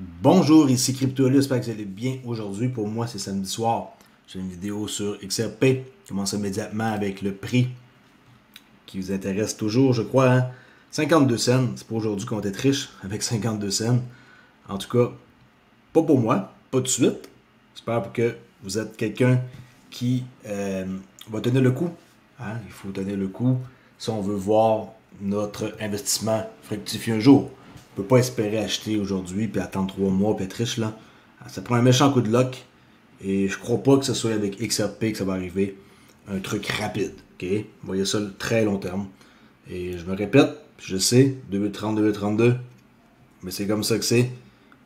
Bonjour, ici CryptoLu, j'espère que vous allez bien aujourd'hui. Pour moi, c'est samedi soir. J'ai une vidéo sur XRP. Commence immédiatement avec le prix qui vous intéresse toujours, je crois. 52 cents. C'est pas aujourd'hui qu'on va être riche avec 52 cents. En tout cas, pas pour moi, pas tout de suite. J'espère que vous êtes quelqu'un qui va tenir le coup. Il faut tenir le coup si on veut voir notre investissement fructifier un jour. On ne peut pas espérer acheter aujourd'hui puis attendre 3 mois puis être riche là. Ça prend un méchant coup de luck. Et je crois pas que ce soit avec XRP que ça va arriver. Un truc rapide. Ok? Vous voyez ça très long terme. Et je me répète, je sais, 2030, 2032. Mais c'est comme ça que c'est.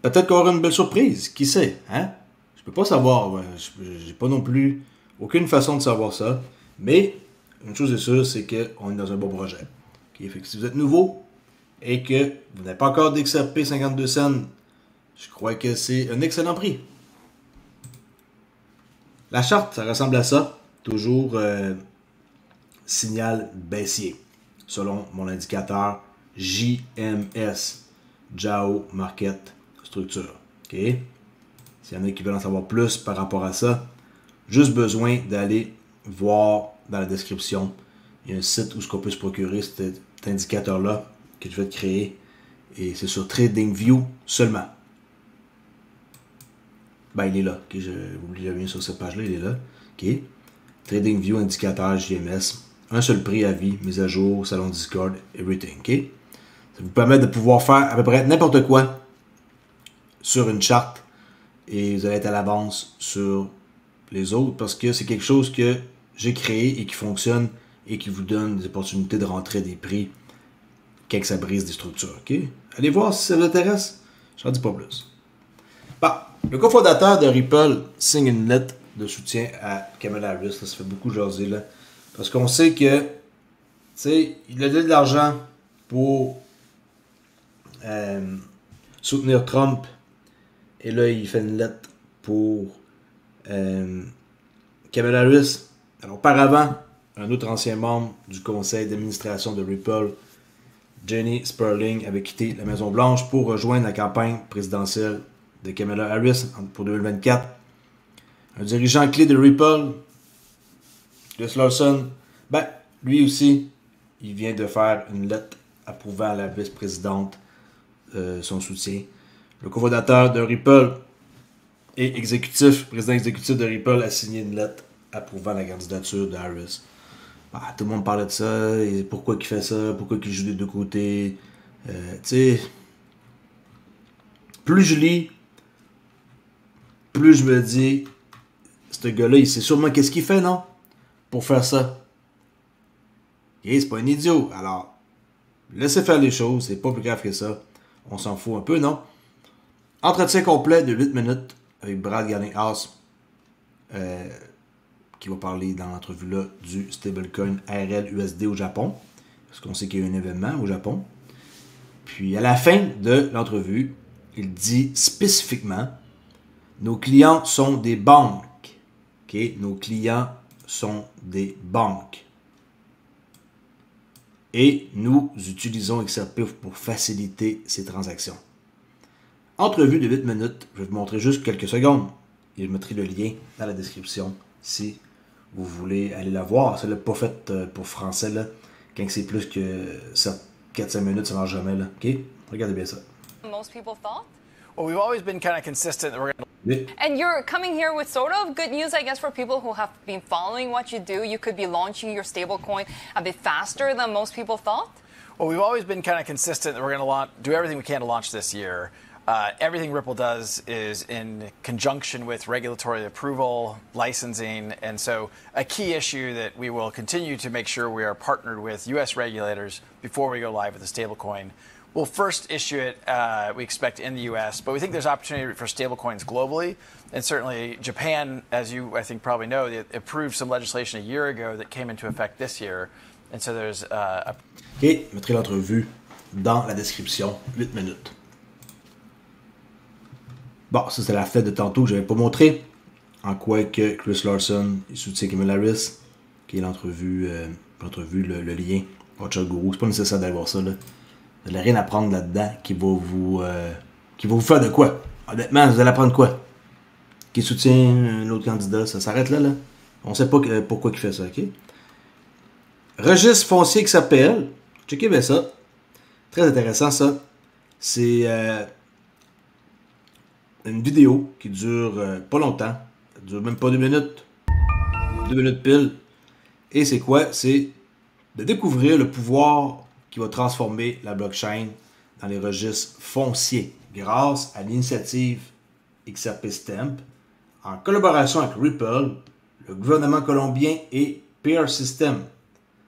Peut-être qu'on aura une belle surprise. Qui sait? Je peux pas savoir. J'ai pas non plus aucune façon de savoir ça. Mais une chose est sûre, c'est qu'on est dans un bon projet. Okay? Fait que si vous êtes nouveau et que vous n'avez pas encore d'XRP 52 cents, je crois que c'est un excellent prix. La charte, ça ressemble à ça. Toujours signal baissier. Selon mon indicateur JMS. Jao Market Structure. OK? S'il y en a qui veulent en savoir plus par rapport à ça, juste besoin d'aller voir dans la description. Il y a un site où on peut se procurer cet indicateur-là que je vais te créer. Et c'est sur TradingView seulement. Ben, il est là. Okay, j'oublie bien sur cette page-là, il est là. OK. TradingView, indicateur, JMS. Un seul prix à vie, mise à jour, salon Discord, everything. OK? Ça vous permet de pouvoir faire à peu près n'importe quoi sur une charte et vous allez être à l'avance sur les autres parce que c'est quelque chose que j'ai créé et qui fonctionne et qui vous donne des opportunités de rentrer des prix quand ça brise des structures. Okay? Allez voir si ça vous intéresse. Je n'en dis pas plus. Bon, le cofondateur de Ripple signe une lettre de soutien à Kamala Harris. Ça fait beaucoup jaser là. Parce qu'on sait que tu sais, il a donné de l'argent pour soutenir Trump. Et là, il fait une lettre pour Kamala Harris. Alors, auparavant, un autre ancien membre du conseil d'administration de Ripple, Jenny Sperling, avait quitté la Maison-Blanche pour rejoindre la campagne présidentielle de Kamala Harris pour 2024. Un dirigeant clé de Ripple, Chris Larson, ben, lui aussi, il vient de faire une lettre approuvant à la vice-présidente son soutien. Le cofondateur de Ripple et président exécutif de Ripple a signé une lettre approuvant la candidature de Harris. Tout le monde parlait de ça, et pourquoi il fait ça, pourquoi il joue des deux côtés. Tu sais, plus je lis, plus je me dis, ce gars-là, il sait sûrement qu'est-ce qu'il fait, non? Pour faire ça. Et c'est pas un idiot. Alors, laissez faire les choses, c'est pas plus grave que ça. On s'en fout un peu, non? Entretien complet de 8 minutes avec Brad Garlinghouse qui va parler dans l'entrevue-là du stablecoin RLUSD au Japon. Parce qu'on sait qu'il y a eu un événement au Japon. Puis à la fin de l'entrevue, il dit spécifiquement nos clients sont des banques. Okay? Nos clients sont des banques. Et nous utilisons XRP pour faciliter ces transactions. Entrevue de 8 minutes, je vais vous montrer juste quelques secondes. Et je mettrai le lien dans la description si vous voulez aller la voir. Ça ne l'a pas fait pour français, là. Quand c'est plus que 4-5 minutes, ça ne marche jamais, là. OK? Regardez bien ça. Most people thought? Well, we've always been kind of consistent that we're going to... Oui. And you're coming here with sort of good news, I guess, for people who have been following what you do. You could be launching your stablecoin a bit faster than most people thought? Well, we've always been kind of consistent that we're going to do everything we can to launch this year. Everything Ripple does is in conjunction with regulatory approval, licensing, and so a key issue that we will continue to make sure we are partnered with U.S. regulators before we go live with the stablecoin. We'll first issue it, we expect, in the U.S., but we think there's opportunity for stablecoins globally, and certainly Japan, as you, I think, probably know, they approved some legislation a year ago that came into effect this year, and so there's a... OK, je mettrai l'entrevue dans la description, 8 minutes. Bon, ça c'est la fête de tantôt que je n'avais pas montré. En quoi que Chris Larson soutient Kamala Harris, qui est l'entrevue, le lien. Watcher Guru, c'est pas nécessaire d'aller voir ça, là. Vous n'avez rien à prendre là-dedans qui va vous qui va vous faire de quoi? Honnêtement, vous allez apprendre quoi? Qui soutient l'autre candidat, ça s'arrête là, là. On sait pas pourquoi il fait ça, ok? Registre foncier XAPL. Checkez bien ça. Très intéressant, ça. C'est une vidéo qui dure pas longtemps. Elle dure même pas 2 minutes. 2 minutes pile. Et c'est quoi? C'est de découvrir le pouvoir qui va transformer la blockchain dans les registres fonciers grâce à l'initiative XRP Stamp en collaboration avec Ripple, le gouvernement colombien et Peer System.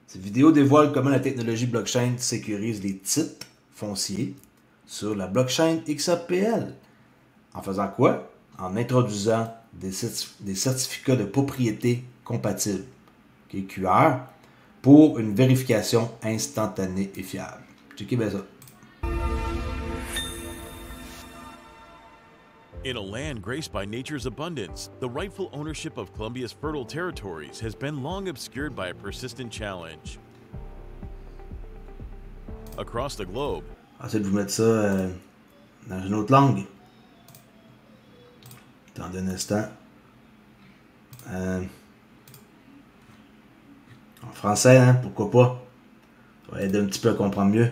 Cette vidéo dévoile comment la technologie blockchain sécurise les titres fonciers sur la blockchain XRPL. En faisant quoi? En introduisant des certificats de propriété compatibles, QR, pour une vérification instantanée et fiable. Checkez bien ça. In a land graced by nature's abundance, the rightful ownership of Colombia's fertile territories has been long obscured by a persistent challenge. Across the globe, J'essaie de vous mettre ça dans une autre langue. Attendez un instant. En français, hein, pourquoi pas? Ça va aider un petit peu à comprendre mieux.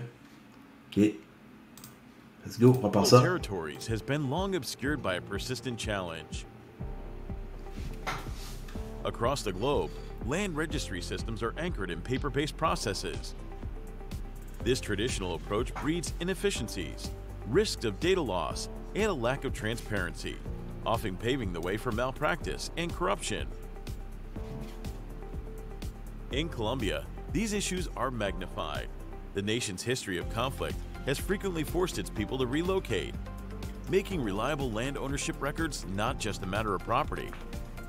Ok. Let's go, on va par ça. territories has been long obscured by a persistent challenge. Across the globe, land registry systems are anchored in paper-based processes. This traditional approach breeds inefficiencies, risks of data loss, and a lack of transparency, often paving the way for malpractice and corruption. In Colombia, these issues are magnified. The nation's history of conflict has frequently forced its people to relocate, making reliable land ownership records not just a matter of property,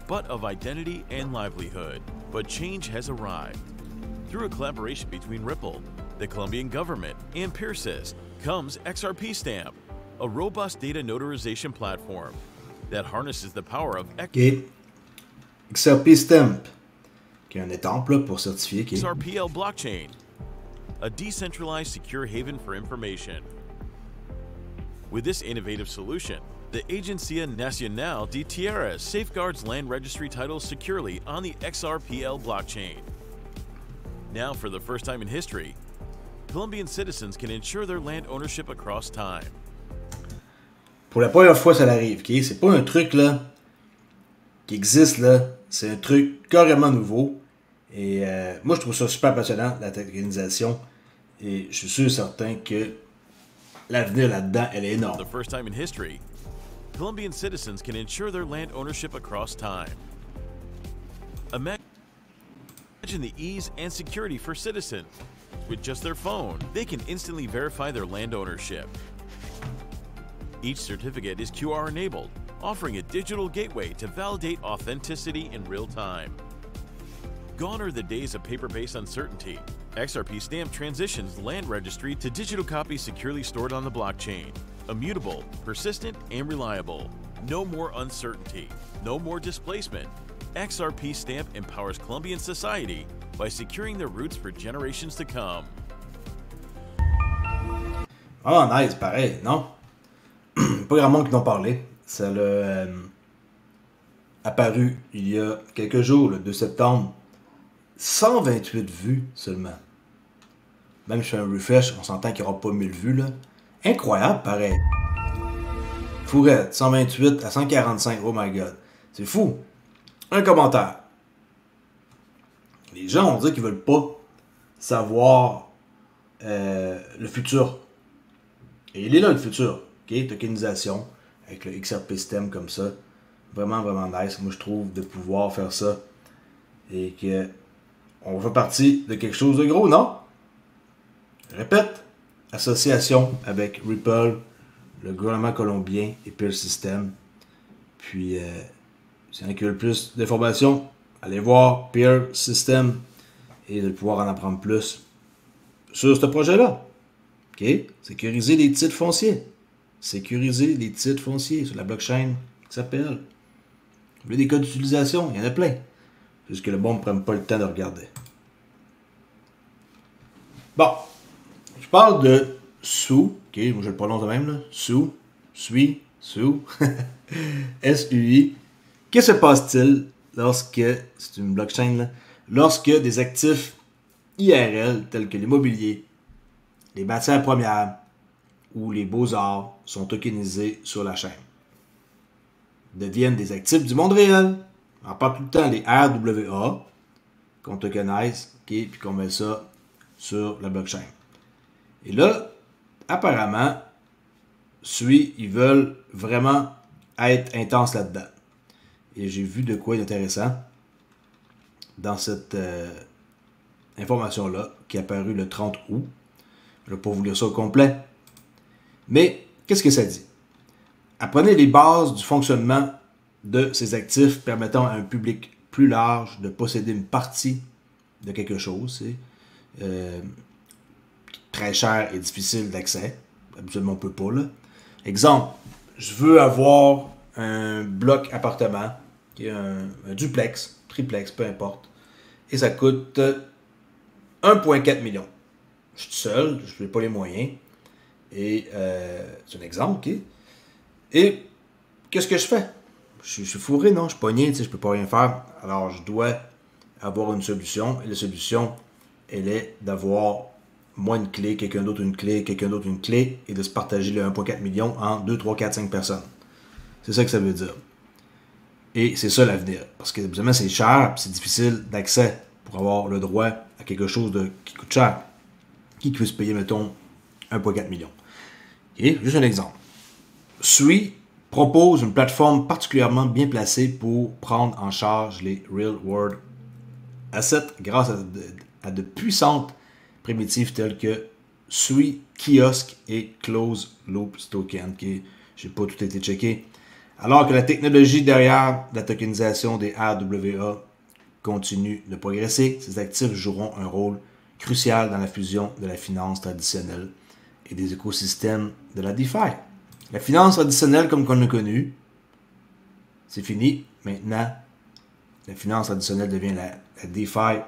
but of identity and livelihood. But change has arrived. Through a collaboration between Ripple, the Colombian government, and Peersys, comes XRP Stamp, a robust data notarization platform that harnesses the power of OK. XRP Stamp, qui est un étampe là, pour certifier. Okay. XRPL blockchain, a decentralized secure haven for information. With this innovative solution, the Agencia Nacional de Tierras safeguards land registry titles securely on the XRPL blockchain. Now, for the first time in history, Colombian citizens can ensure their land ownership across time. Pour la première fois, ça arrive, ok? C'est pas un truc là qui existe là, c'est un truc carrément nouveau. Et moi, je trouve ça super passionnant, la technisation. Et je suis sûr certain que l'avenir là-dedans, elle est énorme. For the first time in history, Colombian citizens can ensure their land ownership across time. Imagine the ease and security for citizens. With just their phone, they can instantly verify their land ownership. Each certificate is QR enabled, offering a digital gateway to validate authenticity in real time. Gone are the days of paper-based uncertainty. XRP Stamp transitions land registry to digital copies securely stored on the blockchain. Immutable, persistent, and reliable. No more uncertainty. No more displacement. XRP Stamp empowers Colombian society by securing their roots for generations to come. Ah, nice, pareil, non? Pas grand monde qui n'en parlait. Ça l'a apparu il y a quelques jours, le 2 septembre. 128 vues seulement. Même si je fais un refresh, on s'entend qu'il n'y aura pas 1000 vues, là. Incroyable, pareil. Fourette, 128 à 145, oh my god. C'est fou. Un commentaire. Les gens, on dit qu'ils veulent pas savoir le futur. Et il est là, le futur. OK? Tokenisation, avec le XRP Stem comme ça. Vraiment, vraiment nice. Moi, je trouve de pouvoir faire ça. Et que on fait partie de quelque chose de gros, non? Je répète, association avec Ripple, le gouvernement colombien et Peer System. Puis, s'il y en a qui veulent plus d'informations, allez voir Peer System et de pouvoir en apprendre plus sur ce projet-là. OK? Sécuriser les titres fonciers. Sécuriser les titres fonciers sur la blockchain qui s'appelle. Vous voulez des codes d'utilisation? Il y en a plein. Juste que le bon ne prenne pas le temps de regarder. Bon. Je parle de Sue. OK, moi je le prononce de même, là. Sue. SUI, S-U-I. Que se passe-t-il lorsque, c'est une blockchain, là, lorsque des actifs IRL tels que l'immobilier, les matières premières ou les beaux-arts sont tokenisés sur la chaîne? Deviennent des actifs du monde réel. On parle tout le temps des RWA qu'on tokenise, puis qu'on met ça sur la blockchain. Et là, apparemment, SUI, ils veulent vraiment être intenses là-dedans. Et j'ai vu de quoi d'intéressant dans cette information-là qui est apparue le 30 août. Je ne vais pas vous lire ça au complet. Mais, qu'est-ce que ça dit? Apprenez les bases du fonctionnement de ces actifs permettant à un public plus large de posséder une partie de quelque chose. C'est très cher et difficile d'accès. Habituellement, on ne peut pas. Là. Exemple, je veux avoir un bloc appartement, qui est un duplex, triplex, peu importe. Et ça coûte 1,4 million. Je suis seul, je n'ai pas les moyens. Et c'est un exemple, ok? Et qu'est-ce que je fais? Je suis fourré, non? Je suis pogné, je ne peux pas rien faire. Alors, je dois avoir une solution. Et la solution, elle est d'avoir moi une clé, quelqu'un d'autre une clé, quelqu'un d'autre une clé, et de se partager le 1,4 million en 2, 3, 4, 5 personnes. C'est ça que ça veut dire. Et c'est ça l'avenir. Parce que évidemment, c'est cher, c'est difficile d'accès pour avoir le droit à quelque chose qui coûte cher. Qui peut se payer, mettons, 1,4 million. Et juste un exemple. SUI propose une plateforme particulièrement bien placée pour prendre en charge les Real World Assets grâce à de puissantes primitives telles que SUI Kiosk et Close Loop Token, qui j'ai pas tout été checké. Alors que la technologie derrière la tokenisation des RWA continue de progresser, ces actifs joueront un rôle crucial dans la fusion de la finance traditionnelle et des écosystèmes de la DeFi. La finance traditionnelle, comme on l'a connu, c'est fini. Maintenant, la finance traditionnelle devient la DeFi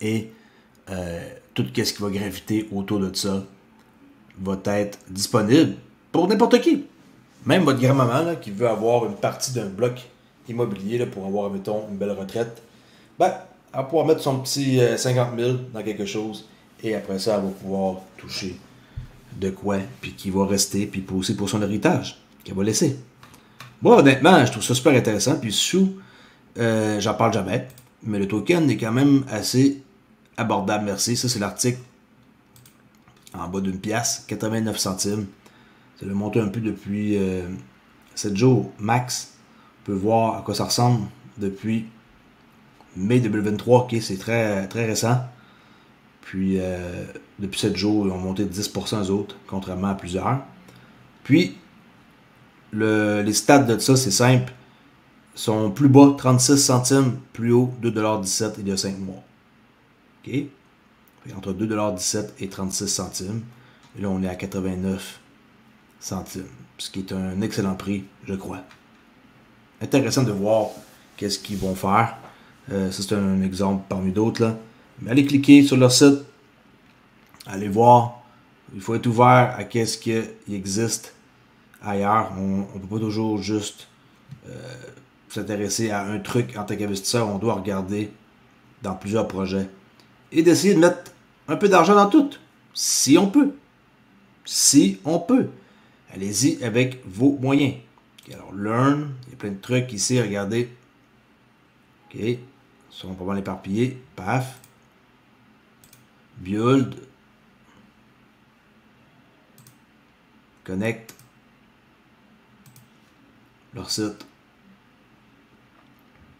et tout ce qui va graviter autour de ça va être disponible pour n'importe qui. Même votre grand-maman là, qui veut avoir une partie d'un bloc immobilier là, pour avoir, mettons, une belle retraite, ben, elle va pouvoir mettre son petit 50 000 dans quelque chose et après ça, elle va pouvoir toucher de quoi, puis qui va rester, puis aussi pour son héritage qu'elle va laisser. Moi, honnêtement, je trouve ça super intéressant, puis sous, j'en parle jamais, mais le token est quand même assez abordable, merci. Ça, c'est l'article en bas d'une pièce, 89 centimes. Ça l'a monté un peu depuis 7 jours max. On peut voir à quoi ça ressemble depuis mai 2023. Ok, c'est très, très récent. Puis, depuis 7 jours, ils ont monté de 10% aux autres, contrairement à plusieurs. Puis, les stats de ça, c'est simple, sont plus bas, 36 centimes, plus haut, 2,17$ il y a 5 mois. OK? Entre 2,17$ et 36 centimes. Et là, on est à 89 centimes, ce qui est un excellent prix, je crois. Intéressant de voir qu'est-ce qu'ils vont faire. Ça, c'est un exemple parmi d'autres, là. Mais allez cliquer sur leur site. Allez voir. Il faut être ouvert à qu'est-ce qui existe ailleurs. On ne peut pas toujours juste s'intéresser à un truc en tant qu'investisseur. On doit regarder dans plusieurs projets. Et d'essayer de mettre un peu d'argent dans tout. Si on peut. Si on peut. Allez-y avec vos moyens. Okay, alors, learn. Il y a plein de trucs ici. Regardez. OK. Ils sont pas mal éparpillés. Paf. Build. Connect. Leur site.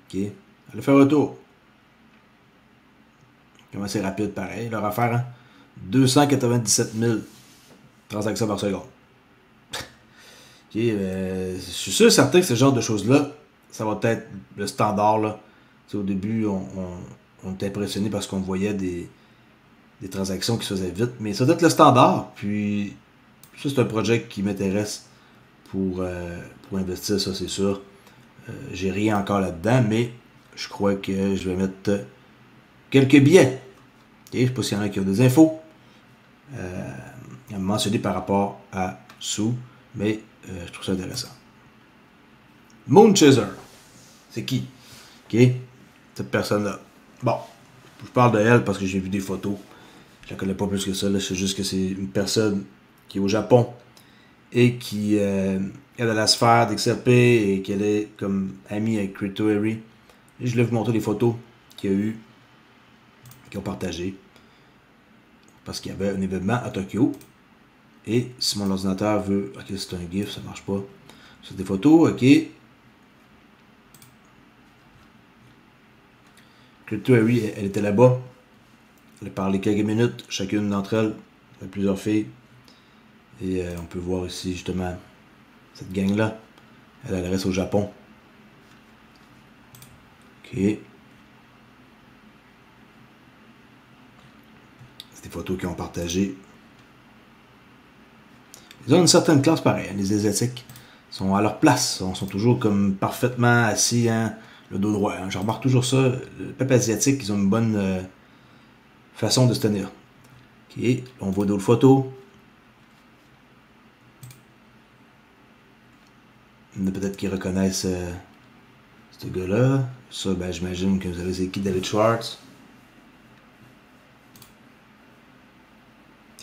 OK. Allez faire un tour. Comment c'est rapide, pareil. Leur affaire, hein? 297 000 transactions par seconde. OK. Je suis sûr certain que ce genre de choses-là, ça va être le standard, là. T'sais, au début, on était impressionné parce qu'on voyait des transactions qui se faisaient vite, mais ça doit être le standard. Puis, ça, c'est un projet qui m'intéresse pour investir, ça, c'est sûr. J'ai rien encore là-dedans, mais je crois que je vais mettre quelques billets. Okay, je ne sais pas s'il y en a qui ont des infos à mentionner par rapport à SUI, Mais je trouve ça intéressant. Moon Chaser. C'est qui? Ok, cette personne-là. Bon, je parle de elle parce que j'ai vu des photos. Je la connais pas plus que ça. C'est juste que c'est une personne qui est au Japon et qui est dans la sphère d'XRP et qu'elle est comme amie avec Crypto Harry. Et je vais vous montrer les photos qu'il y a eu, qu'ils ont partagées. Parce qu'il y avait un événement à Tokyo. Et si mon ordinateur veut... Ok, c'est un GIF, ça marche pas. C'est des photos, ok. Crypto Harry, elle était là-bas. Elle a parlé quelques minutes, chacune d'entre elles. Il y a plusieurs filles. Et on peut voir ici justement cette gang-là. Elle reste au Japon. Ok. C'est des photos qu'ils ont partagées. Ils ont une certaine classe pareille. Les Asiatiques sont à leur place. Ils sont toujours comme parfaitement assis, hein, le dos droit. Hein. Je remarque toujours ça. Le peuple asiatique, ils ont une bonne façon de se tenir. Ok. On voit d'autres photos. Il y en a peut-être qui reconnaissent ce gars-là. Ça, ben, j'imagine que vous avez c'est qui, David Schwartz.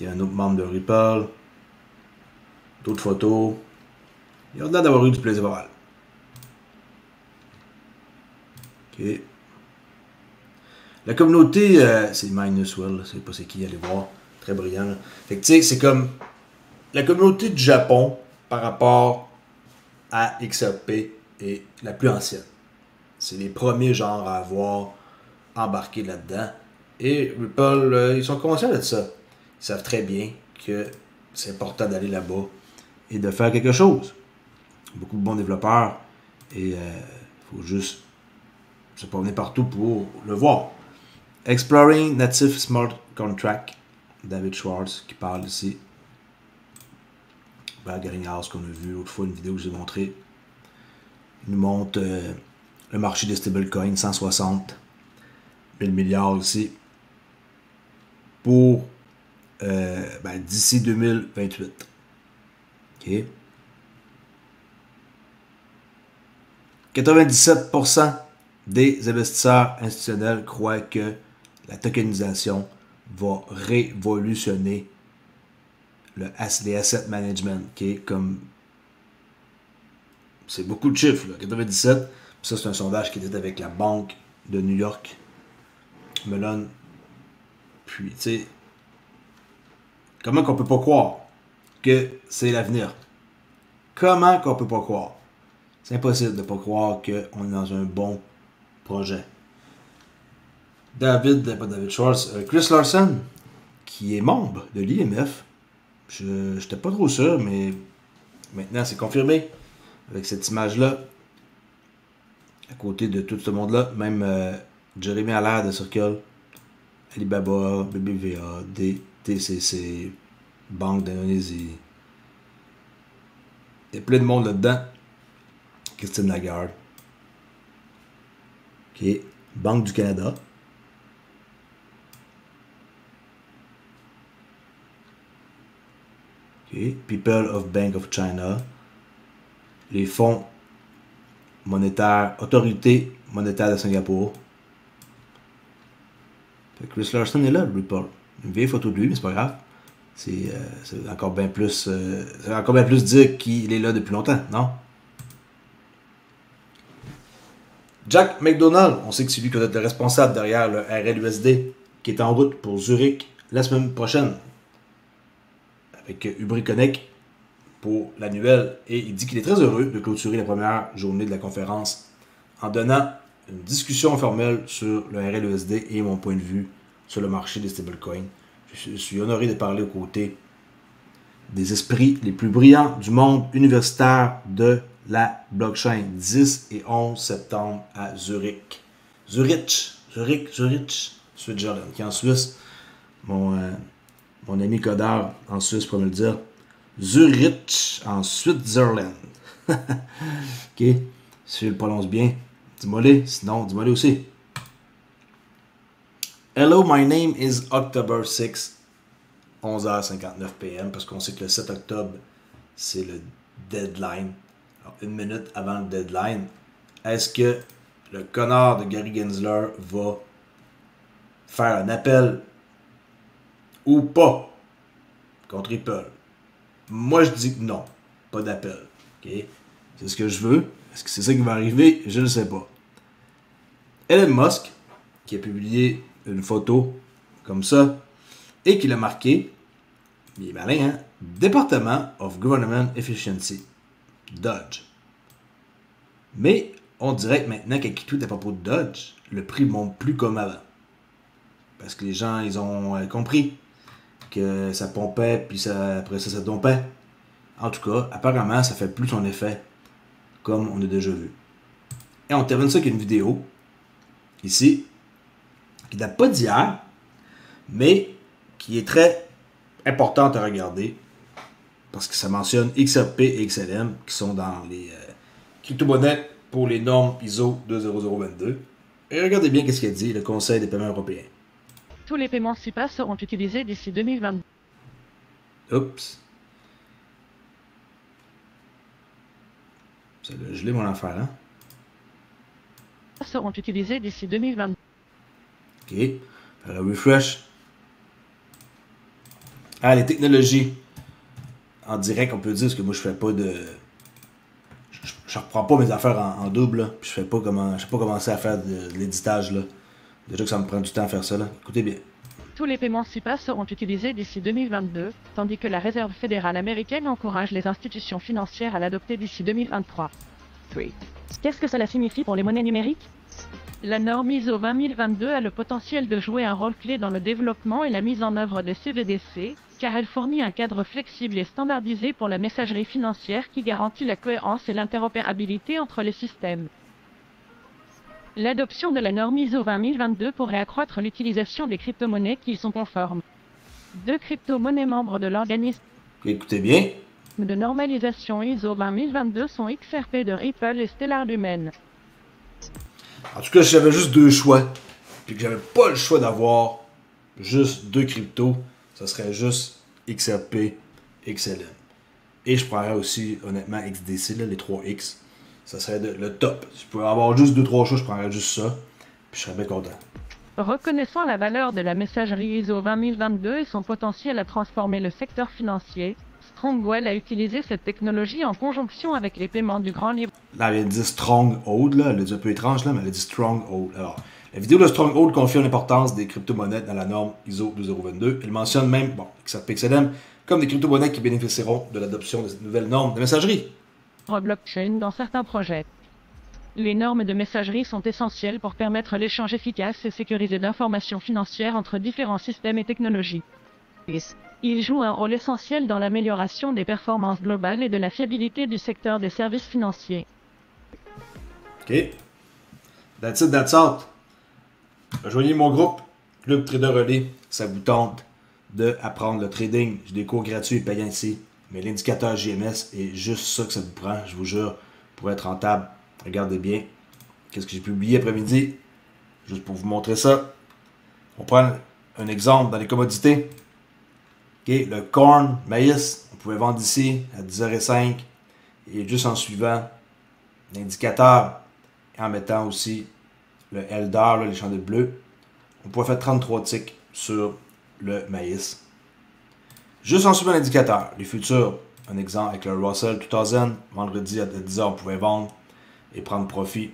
Il y a un autre membre de Ripple. D'autres photos. Il y a l'air d'avoir eu du plaisir pas mal. Ok. La communauté, c'est Minuswell, c'est pas c'est qui, allez voir. Très brillant. Là. Fait que tu sais, c'est comme la communauté du Japon par rapport à XRP est la plus ancienne. C'est les premiers genres à avoir embarqué là-dedans. Et Ripple, ils sont conscients de ça. Ils savent très bien que c'est important d'aller là-bas et de faire quelque chose. Beaucoup de bons développeurs et il faut juste se promener partout pour le voir. Exploring Native Smart Contract, David Schwartz qui parle ici. Bargaining House qu'on a vu l'autre fois, une vidéo que j'ai montrée. Il nous montre le marché des stablecoins, 160 000 milliards ici. Pour d'ici 2028. OK. 97% des investisseurs institutionnels croient que la tokenisation va révolutionner les asset management, qui est comme... C'est beaucoup de chiffres, là. 97. Ça, c'est un sondage qui était avec la Banque de New York. Mellon. Puis, tu sais... Comment qu'on peut pas croire que c'est l'avenir? Comment qu'on peut pas croire? C'est impossible de ne pas croire qu'on est dans un bon projet. Pas David Schwartz, Chris Larson, qui est membre de l'IMF. Je n'étais pas trop sûr, mais maintenant c'est confirmé. Avec cette image-là, à côté de tout ce monde-là, même Jeremy Allaire de Circle, Alibaba, BBVA, TCC, Banque d'Indonésie. Il y a plein de monde là-dedans. Christine Lagarde. OK. Banque du Canada. OK. People of Bank of China. Les fonds monétaires, Autorité monétaire de Singapour. Chris Larson est là, le Ripple. Une vieille photo de lui, mais c'est pas grave. C'est encore bien plus. C'est encore bien plus dire qu'il est là depuis longtemps, non? Jack McDonald, on sait que c'est lui qui doit être le responsable derrière le RLUSD qui est en route pour Zurich la semaine prochaine avec Ubriconnect pour l'annuel et il dit qu'il est très heureux de clôturer la première journée de la conférence en donnant une discussion formelle sur le RLUSD et mon point de vue sur le marché des stablecoins. Je suis honoré de parler aux côtés des esprits les plus brillants du monde universitaire de la blockchain. 10 et 11 septembre à Zurich. Zurich, Switzerland, qui est en Suisse. Mon ami Codard en Suisse pour me le dire. Zurich en Switzerland. Ok, si je le prononce bien, dis-moi-les, sinon dis-moi-les aussi. Hello, my name is October 6, 11h59 p.m. parce qu'on sait que le 7 octobre, c'est le deadline. Alors, 1 minute avant le deadline, est-ce que le connard de Gary Gensler va faire un appel ou pas contre Ripple? Moi, je dis que non. Pas d'appel. Okay? C'est ce que je veux. Est-ce que c'est ça qui va arriver? Je ne sais pas. Elon Musk, qui a publié une photo comme ça, et qui l'a marqué, il est malin, hein? Department of Government Efficiency. Dodge. Mais on dirait que maintenant, quand il tweet à propos de Dodge, le prix monte plus comme avant. Parce que les gens, ils ont compris que ça pompait, puis après ça dompait. En tout cas, apparemment, ça fait plus son effet, comme on a déjà vu. Et on termine ça avec une vidéo, ici, qui date pas d'hier, mais qui est très importante à regarder, parce que ça mentionne XRP et XLM, qui sont dans les crypto-monnaies pour les normes ISO 20022. Et regardez bien ce qu'a dit le Conseil des paiements européens. Tous les paiements SEPA seront utilisés d'ici 2022. Oups. Ça a gelé mon affaire, hein? Seront utilisés d'ici 2022. OK. Alors, refresh. Ah, les technologies. En direct, on peut dire, parce que moi, je fais pas de... Je reprends pas mes affaires en double, là, puis je sais pas commencer à faire de l'éditage, là. Déjà que ça me prend du temps à faire ça, là. Écoutez bien. Tous les paiements SEPA seront utilisés d'ici 2022, tandis que la Réserve fédérale américaine encourage les institutions financières à l'adopter d'ici 2023. Qu'est-ce que cela signifie pour les monnaies numériques? La norme ISO 20022 a le potentiel de jouer un rôle clé dans le développement et la mise en œuvre des CBDC, car elle fournit un cadre flexible et standardisé pour la messagerie financière qui garantit la cohérence et l'interopérabilité entre les systèmes. L'adoption de la norme ISO 20022 pourrait accroître l'utilisation des crypto-monnaies qui y sont conformes. 2 crypto-monnaies membres de l'organisme Écoutez bien. de normalisation ISO 20022 sont XRP de Ripple et Stellar Lumen. En tout cas, si j'avais juste 2 choix, puis que j'avais pas le choix d'avoir juste 2 cryptos, ça serait juste XRP, XLM. Et je prendrais aussi, honnêtement, XDC, là, les 3X. Ça serait le top. Si je pouvais avoir juste 2-3 choix, je prendrais juste ça. Puis je serais bien content. Reconnaissant la valeur de la messagerie ISO 20022 et son potentiel à transformer le secteur financier, Strongwell a utilisé cette technologie en conjonction avec les paiements du grand livre. Là, elle a dit Stronghold, là. Elle a dit un peu étrange, là, mais elle a dit Stronghold. Alors, la vidéo de Stronghold confirme l'importance des crypto-monnaies dans la norme ISO 2022. Elle mentionne même, XRP, XLM, comme des crypto-monnaies qui bénéficieront de l'adoption de cette nouvelle norme de messagerie. Blockchain dans certains projets. Les normes de messagerie sont essentielles pour permettre l'échange efficace et sécurisé d'informations financières entre différents systèmes et technologies. Ils jouent un rôle essentiel dans l'amélioration des performances globales et de la fiabilité du secteur des services financiers. OK. That's it, that's out. Rejoignez mon groupe, Club Trader Relais. Ça vous tente d'apprendre le trading. J'ai des cours gratuits et payants ici. Mais l'indicateur JMS est juste ça que ça vous prend, je vous jure, pour être rentable. Regardez bien. Qu'est-ce que j'ai publié après-midi? Juste pour vous montrer ça. On prend un exemple dans les commodités. Okay, le corn, maïs, on pouvait vendre ici à 10h05. Et juste en suivant l'indicateur et en mettant aussi le Eldar, là, les chandelles bleues, on pouvait faire 33 ticks sur le maïs. Juste en suivant l'indicateur, les futurs, un exemple avec le Russell 2000, vendredi à 10h, on pouvait vendre et prendre profit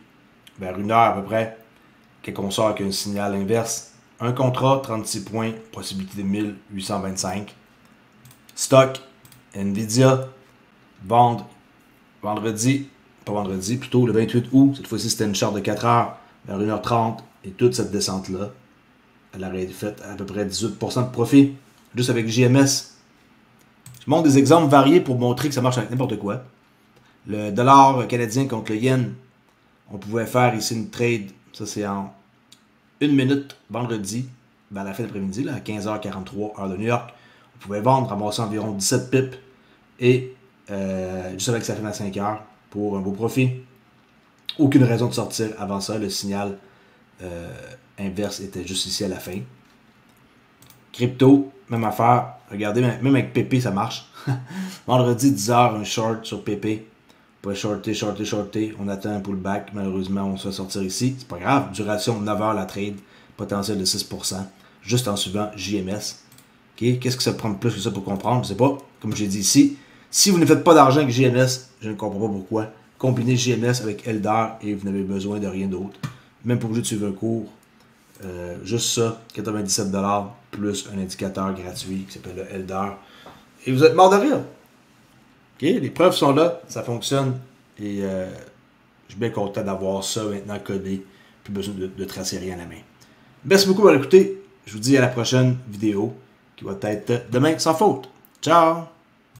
vers 1h à peu près, quand on sort avec un signal inverse. Un contrat, 36 points, possibilité de 1825. Stock, Nvidia, vendre plutôt le 28 août, cette fois-ci c'était une charte de 4 heures, vers 1h30, et toute cette descente-là, elle aurait fait à peu près 18% de profit, juste avec JMS. Je montre des exemples variés pour montrer que ça marche avec n'importe quoi. Le dollar canadien contre le yen, on pouvait faire ici une trade, ça c'est en 1 minute vendredi, vers la fin d'après-midi, à 15h43 heure de New York. On pouvait vendre, ramasser environ 17 pips et juste avec sa fin à 5 heures pour un beau profit. Aucune raison de sortir avant ça, le signal inverse était juste ici à la fin. Crypto, même affaire. Regardez, même avec PP, ça marche. Vendredi, 10h, un short sur PP. Pas shorter. On attend un pullback. Malheureusement, on se fait sortir ici. C'est pas grave. Duration 9h la trade. Potentiel de 6%. Juste en suivant JMS. Okay? Qu'est-ce que ça prend plus que ça pour comprendre? Je sais pas. Comme j'ai dit ici, si vous ne faites pas d'argent avec JMS, je ne comprends pas pourquoi. Combinez JMS avec Eldar et vous n'avez besoin de rien d'autre. Même pas obligé de suivre un cours. Juste ça, 97$ plus un indicateur gratuit qui s'appelle le Eldar. Et vous êtes mort de rire. Okay? Les preuves sont là, ça fonctionne. Et je suis bien content d'avoir ça maintenant codé. Plus besoin de tracer rien à la main. Merci beaucoup d'avoir écouté. Je vous dis à la prochaine vidéo qui va être demain sans faute. Ciao!